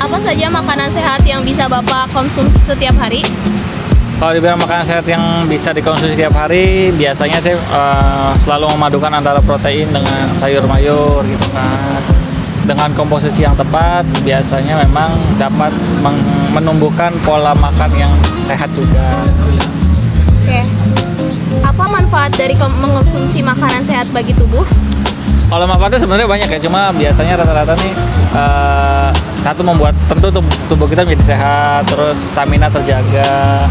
Apa saja makanan sehat yang bisa Bapak konsumsi setiap hari? Kalau dibilang makanan sehat yang bisa dikonsumsi setiap hari, biasanya saya selalu memadukan antara protein dengan sayur mayur gitu kan. Dengan komposisi yang tepat, biasanya memang dapat menumbuhkan pola makan yang sehat juga. Oke. Apa manfaat dari mengkonsumsi makanan sehat bagi tubuh? Kalau manfaatnya sebenarnya banyak ya, cuma biasanya rata-rata nih satu membuat tentu tubuh kita menjadi sehat, terus stamina terjaga,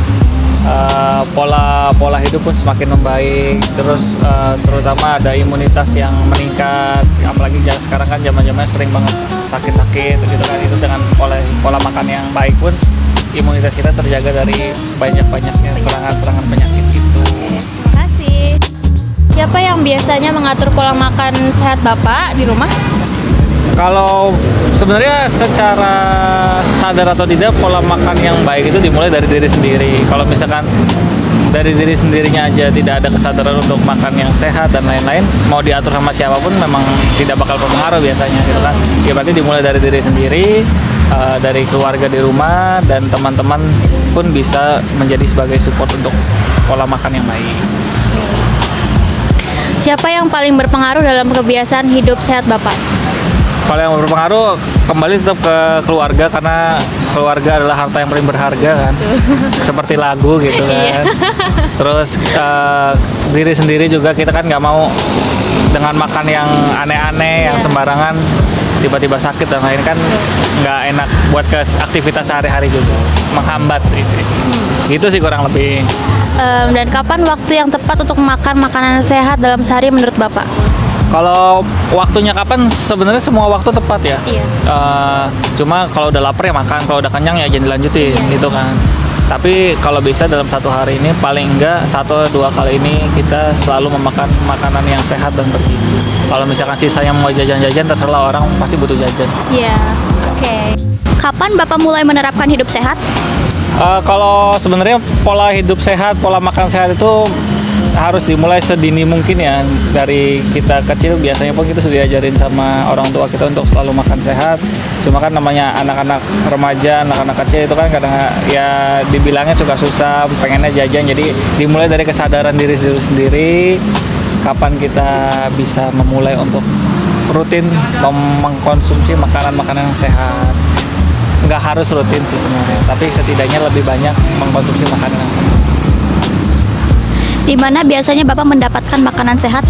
pola hidup pun semakin membaik, terus terutama ada imunitas yang meningkat, apalagi sekarang kan zaman-zaman sering banget sakit-sakit gitu kan, itu dengan pola makan yang baik pun imunitas kita terjaga dari banyak-banyaknya serangan-serangan penyakit gitu. Terima kasih. Siapa yang biasanya mengatur pola makan sehat Bapak di rumah? Kalau sebenarnya secara sadar atau tidak, pola makan yang baik itu dimulai dari diri sendiri. Kalau misalkan dari diri sendirinya aja tidak ada kesadaran untuk makan yang sehat dan lain-lain, mau diatur sama siapapun memang tidak bakal berpengaruh biasanya gitu kan. Ya berarti dimulai dari diri sendiri, dari keluarga di rumah, dan teman-teman pun bisa menjadi sebagai support untuk pola makan yang baik. Siapa yang paling berpengaruh dalam kebiasaan hidup sehat Bapak? Kalau yang berpengaruh kembali tetap ke keluarga, karena keluarga adalah harta yang paling berharga kan. Seperti lagu gitu kan. Terus diri sendiri juga, kita kan nggak mau dengan makan yang aneh-aneh, yang sembarangan tiba-tiba sakit dan lain, kan nggak enak buat ke aktivitas sehari-hari juga, menghambat gitu sih kurang lebih. Dan kapan waktu yang tepat untuk makan makanan sehat dalam sehari menurut Bapak? Kalau waktunya kapan, sebenarnya semua waktu tepat ya. Iya. Cuma kalau udah lapar ya makan, kalau udah kenyang ya jangan dilanjutin gitu kan. Tapi kalau bisa dalam satu hari ini paling enggak 1-2 kali ini kita selalu memakan makanan yang sehat dan bergizi. Kalau misalkan sisanya mau jajan-jajan, terserah, orang pasti butuh jajan. Iya, oke. Kapan Bapak mulai menerapkan hidup sehat? Kalau sebenarnya pola hidup sehat, pola makan sehat itu harus dimulai sedini mungkin ya. Dari kita kecil biasanya pun kita sudah diajarin sama orang tua kita untuk selalu makan sehat. Cuma kan namanya anak-anak remaja, anak-anak kecil itu kan kadang ya dibilangnya suka susah, pengennya jajan. Jadi dimulai dari kesadaran diri sendiri, kapan kita bisa memulai untuk rutin mengkonsumsi makanan-makanan yang sehat. Nggak harus rutin sih sebenarnya, tapi setidaknya lebih banyak mengkonsumsi makanan yang sehat. Di mana biasanya Bapak mendapatkan makanan sehat?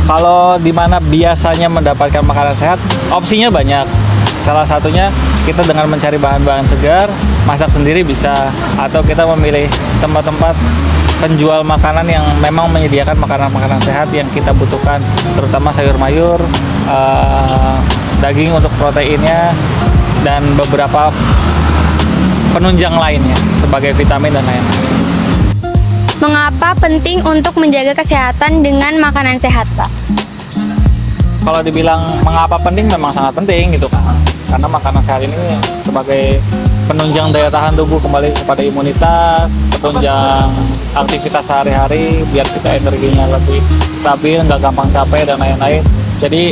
Kalau di mana biasanya mendapatkan makanan sehat, opsinya banyak. Salah satunya kita dengan mencari bahan-bahan segar, masak sendiri bisa, atau kita memilih tempat-tempat penjual makanan yang memang menyediakan makanan-makanan sehat yang kita butuhkan, terutama sayur mayur, daging untuk proteinnya, dan beberapa penunjang lainnya sebagai vitamin dan lain-lain. Mengapa penting untuk menjaga kesehatan dengan makanan sehat, Pak? Kalau dibilang mengapa penting, memang sangat penting gitu kan. Karena makanan sehat ini sebagai penunjang daya tahan tubuh kembali kepada imunitas, penunjang aktivitas sehari-hari biar kita energinya lebih stabil, nggak gampang capek dan lain-lain. Jadi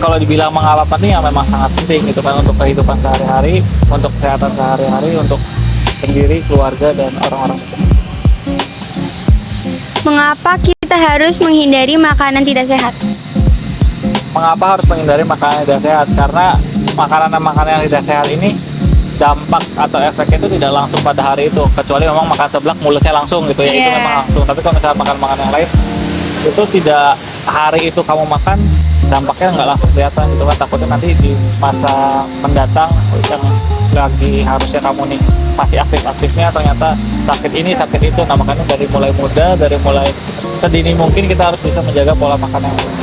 kalau dibilang mengapa penting, ya memang sangat penting gitu kan, untuk kehidupan sehari-hari, untuk kesehatan sehari-hari, untuk sendiri, keluarga, dan orang-orang. Mengapa kita harus menghindari makanan tidak sehat? Mengapa harus menghindari makanan tidak sehat? Karena makanan yang tidak sehat ini dampak atau efeknya itu tidak langsung pada hari itu, kecuali memang makan seblak mulusnya langsung gitu ya, itu memang langsung. Tapi kalau misalnya makan makanan yang lain, itu tidak hari itu kamu makan, dampaknya nggak langsung kelihatan gitu kan. Takutnya nanti di masa mendatang yang lagi harusnya kamu nih masih aktif-aktifnya, ternyata sakit ini sakit itu. Nah, makanya dari mulai muda, dari mulai sedini mungkin kita harus bisa menjaga pola makan yang sehat.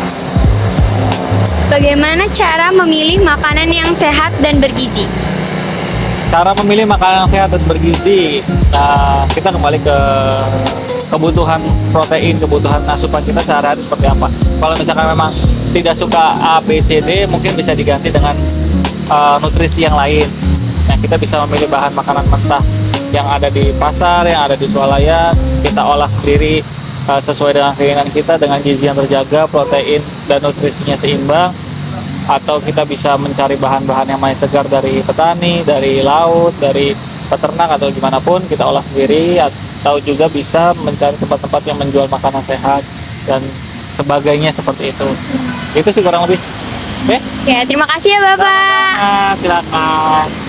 Bagaimana cara memilih makanan yang sehat dan bergizi? Cara memilih makanan yang sehat dan bergizi, kita kembali ke kebutuhan protein, kebutuhan asupan kita sehari-hari seperti apa. Kalau misalkan memang tidak suka A, B, C, D, mungkin bisa diganti dengan nutrisi yang lain. Nah, kita bisa memilih bahan makanan mentah yang ada di pasar, yang ada di swalayan, kita olah sendiri, sesuai dengan keinginan kita, dengan gizi yang terjaga, protein dan nutrisinya seimbang, atau kita bisa mencari bahan-bahan yang masih segar dari petani, dari laut, dari peternak atau gimana pun kita olah sendiri, atau juga bisa mencari tempat-tempat yang menjual makanan sehat dan sebagainya seperti itu. Itu sih kurang lebih. Oke? Ya, terima kasih ya Bapak. Silakan.